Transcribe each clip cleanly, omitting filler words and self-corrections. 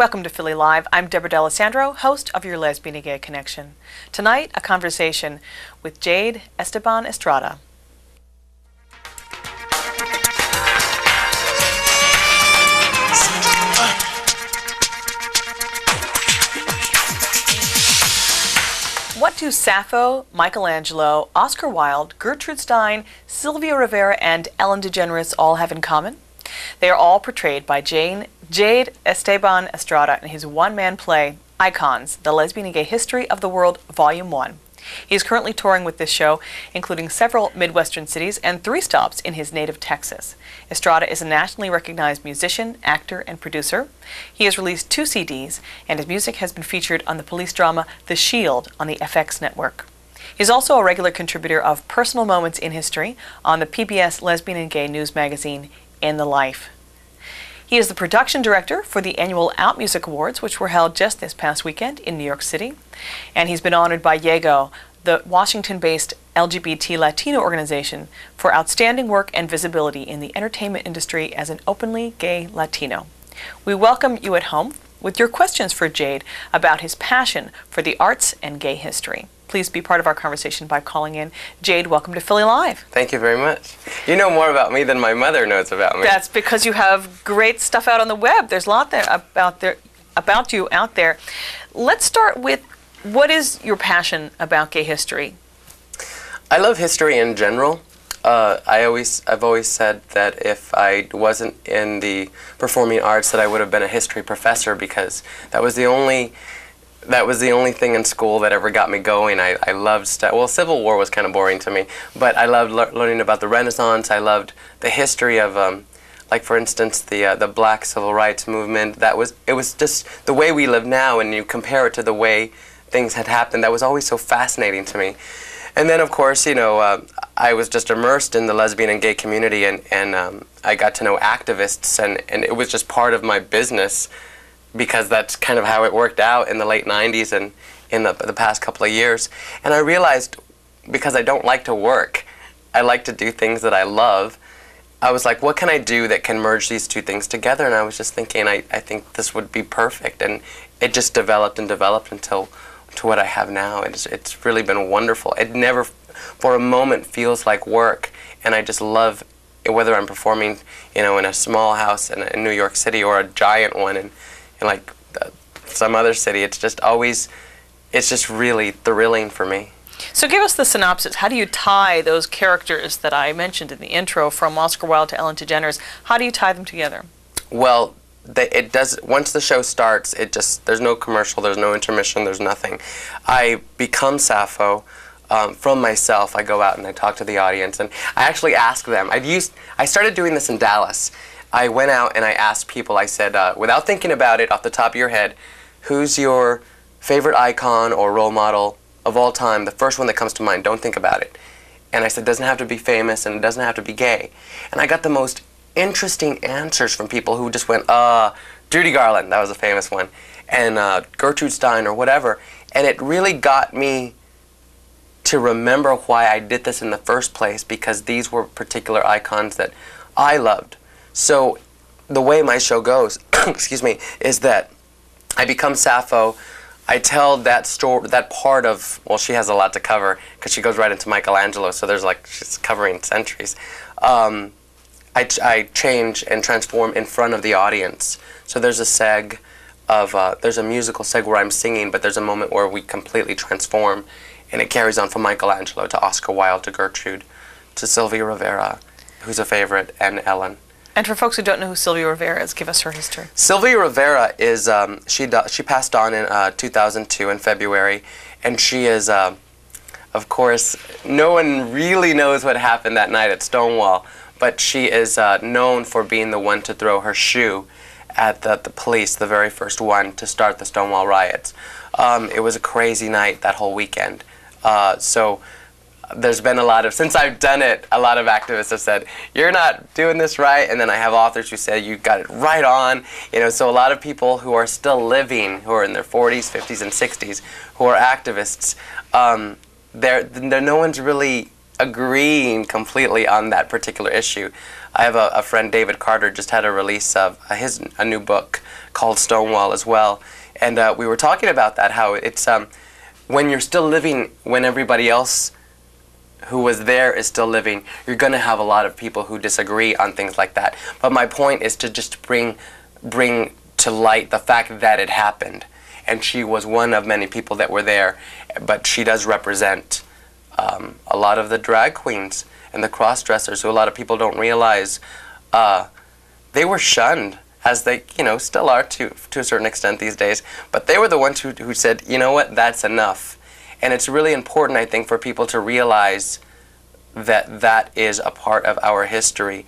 Welcome to Philly Live. I'm Deborah D'Alessandro, host of your Lesbian and Gay Connection. Tonight, a conversation with Jade Esteban Estrada. What do Sappho, Michelangelo, Oscar Wilde, Gertrude Stein, Sylvia Rivera, and Ellen DeGeneres all have in common? They are all portrayed by Jade Esteban Estrada in his one-man play, Icons, The Lesbian and Gay History of the World, Volume 1. He is currently touring with this show, including several Midwestern cities and 3 stops in his native Texas. Estrada is a nationally recognized musician, actor, and producer. He has released 2 CDs, and his music has been featured on the police drama The Shield on the FX network. He's also a regular contributor of Personal Moments in History on the PBS Lesbian and Gay news magazine, In the Life. He is the production director for the annual Out Music Awards, which were held just this past weekend in New York City. And he's been honored by YEGO, the Washington-based LGBT Latino organization, for outstanding work and visibility in the entertainment industry as an openly gay Latino. We welcome you at home with your questions for Jade about his passion for the arts and gay history. Please be part of our conversation by calling in. Jade, welcome to Philly Live. Thank you very much. You know more about me than my mother knows about me. That's because you have great stuff out on the web. There's a lot about you out there. Let's start with, what is your passion about gay history? I love history in general. I've always said that if I wasn't in the performing arts, that I would have been a history professor, because that was the only thing in school that ever got me going. I loved Civil War was kind of boring to me, but I loved learning about the Renaissance. I loved the history of, like for instance, the Black Civil Rights Movement. It was just the way we live now, and you compare it to the way things had happened. That was always so fascinating to me. And then, of course, you know, I was just immersed in the lesbian and gay community, and I got to know activists, and it was just part of my business, because that's kind of how it worked out in the late 90s and in the past couple of years. And I realized, because I don't like to work, I like to do things that I love. I was like, what can I do that can merge these 2 things together? And I was just thinking, I think this would be perfect. And it just developed and developed until to what I have now. It's really been wonderful. It never for a moment feels like work, and I just love it, whether I'm performing, you know, in a small house in New York City or a giant one in like some other city. It's just really thrilling for me. So give us the synopsis. How do you tie those characters that I mentioned in the intro, from Oscar Wilde to Ellen DeGeneres? How do you tie them together? Well, it does. Once the show starts, there's no commercial, there's no intermission, there's nothing. I become Sappho from myself. I go out and I talk to the audience, and I actually ask them. I started doing this in Dallas. I went out and I asked people. I said, without thinking about it, off the top of your head, who's your favorite icon or role model of all time? The first one that comes to mind. Don't think about it. And I said, it doesn't have to be famous, and it doesn't have to be gay. And I got the most interesting answers from people who just went, Judy Garland, that was a famous one, and Gertrude Stein or whatever. And it really got me to remember why I did this in the first place, because these were particular icons that I loved. So the way my show goes, excuse me, is that I become Sappho. I tell that story, that part of, well, she has a lot to cover because she goes right into Michelangelo, so she's covering centuries. I change and transform in front of the audience. So there's a musical seg where I'm singing, but there's a moment where we completely transform, and it carries on from Michelangelo to Oscar Wilde to Gertrude to Sylvia Rivera, who's a favorite, and Ellen. And for folks who don't know who Sylvia Rivera is, give us her history. Sylvia Rivera is, she passed on in 2002 in February, and she is, of course, no one really knows what happened that night at Stonewall, but she is known for being the one to throw her shoe at the police, the very first one to start the Stonewall riots. It was a crazy night that whole weekend. So there's been since I've done it, a lot of activists have said, you're not doing this right, and then I have authors who say, you got it right on. You know, so a lot of people who are still living, who are in their 40s, 50s, and 60s, who are activists, no one's really agreeing completely on that particular issue. I have a friend, David Carter, just had a release of a new book called Stonewall as well, and we were talking about that, how it's when you're still living, when everybody else who was there is still living, you're going to have a lot of people who disagree on things like that. But my point is to just bring to light the fact that it happened. And she was one of many people that were there, but she does represent a lot of the drag queens and the cross-dressers who a lot of people don't realize they were shunned, as they, still are to a certain extent these days. But they were the ones who said, you know what, that's enough. And it's really important, I think, for people to realize that that is a part of our history,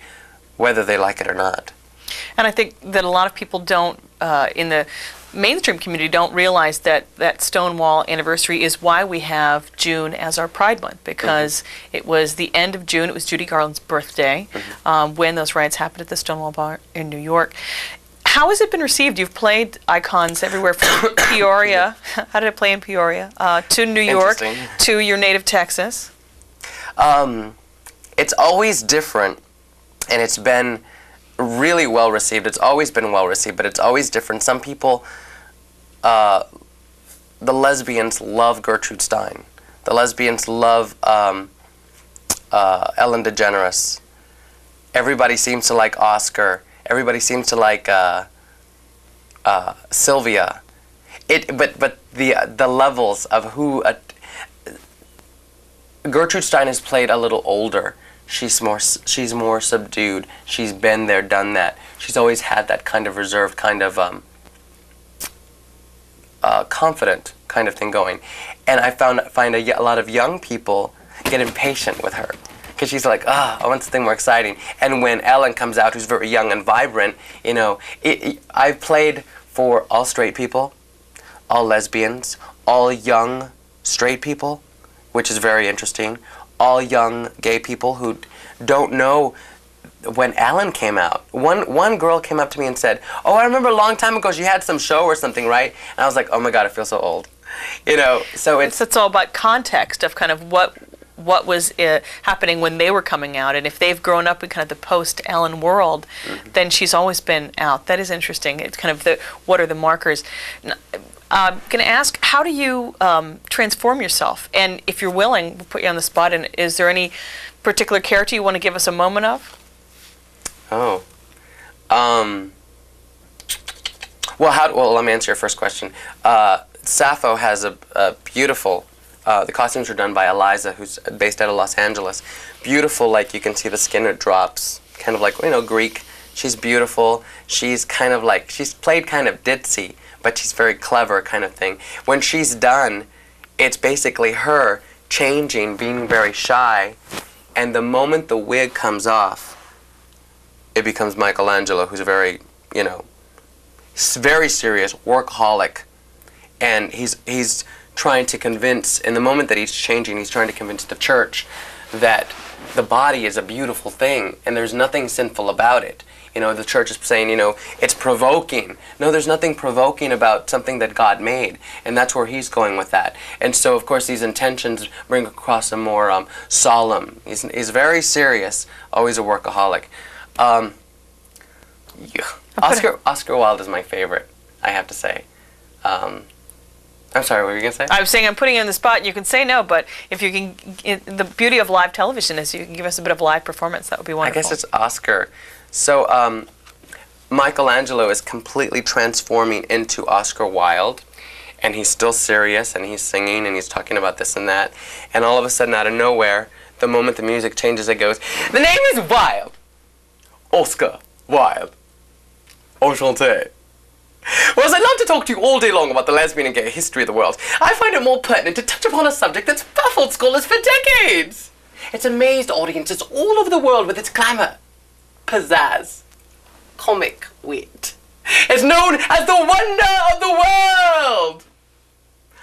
whether they like it or not. And I think that a lot of people don't, in the mainstream community, don't realize that that Stonewall anniversary is why we have June as our Pride Month, because it was the end of June, it was Judy Garland's birthday, when those riots happened at the Stonewall Bar in New York. How has it been received? You've played icons everywhere from Peoria, how did it play in Peoria, to New York, to your native Texas? It's always different, and it's been really well received. It's always been well received, but it's always different. Some people, the lesbians love Gertrude Stein. The lesbians love Ellen DeGeneres. Everybody seems to like Oscar. Everybody seems to like Sylvia. But the levels of who Gertrude Stein has played a little older. She's more subdued. She's been there, done that. She's always had that kind of reserved, kind of confident kind of thing going. And I find a lot of young people get impatient with her, because she's like, I want something more exciting. And when Ellen comes out, who's very young and vibrant, I've played for all straight people, all lesbians, all young straight people, which is very interesting, all young gay people who don't know when Ellen came out. One girl came up to me and said, I remember a long time ago she had some show or something, right? And I was like, oh my God, I feel so old. So it's all about context of kind of what was happening when they were coming out, and if they've grown up in kind of the post-Ellen world, then she's always been out. That is interesting. It's kind of what are the markers? I'm going to ask, how do you transform yourself? And if you're willing, we'll put you on the spot, and is there any particular character you want to give us a moment of? Well, let me answer your first question. Sappho has a beautiful, the costumes are done by Eliza, who's based out of Los Angeles. Beautiful, like you can see the skin, it drops, kind of like, Greek. She's beautiful. She's kind of like, she's played kind of ditzy, but she's very clever kind of thing. When she's done, it's basically her changing, being very shy, and the moment the wig comes off, it becomes Michelangelo, who's very, very serious, workaholic, and he's trying to convince, in the moment that he's changing, he's trying to convince the church that the body is a beautiful thing, and there's nothing sinful about it. The church is saying, it's provoking. No, there's nothing provoking about something that God made. And that's where he's going with that. And so, of course, these intentions bring across a more solemn. He's very serious, always a workaholic. Oscar Wilde is my favorite, I have to say. I'm sorry, what were you going to say? I was saying I'm putting you on the spot, and you can say no, but if you can, the beauty of live television is you can give us a bit of live performance. That would be wonderful. I guess it's Oscar. So Michelangelo is completely transforming into Oscar Wilde, and he's still serious, and he's singing, and he's talking about this and that, and all of a sudden, out of nowhere, the moment the music changes, it goes, the name is Wilde. Oscar Wilde. Enchanté. Whereas I'd love to talk to you all day long about the lesbian and gay history of the world, I find it more pertinent to touch upon a subject that's baffled scholars for decades. It's amazed audiences all over the world with its glamour, pizzazz, comic wit. It's known as the wonder of the world!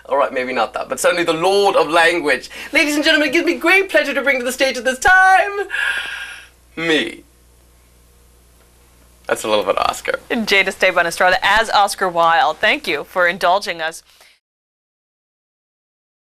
Alright, maybe not that, but certainly the lord of language. Ladies and gentlemen, it gives me great pleasure to bring to the stage at this time, me. That's a little bit Oscar. Jade Esteban Estrada as Oscar Wilde. Thank you for indulging us.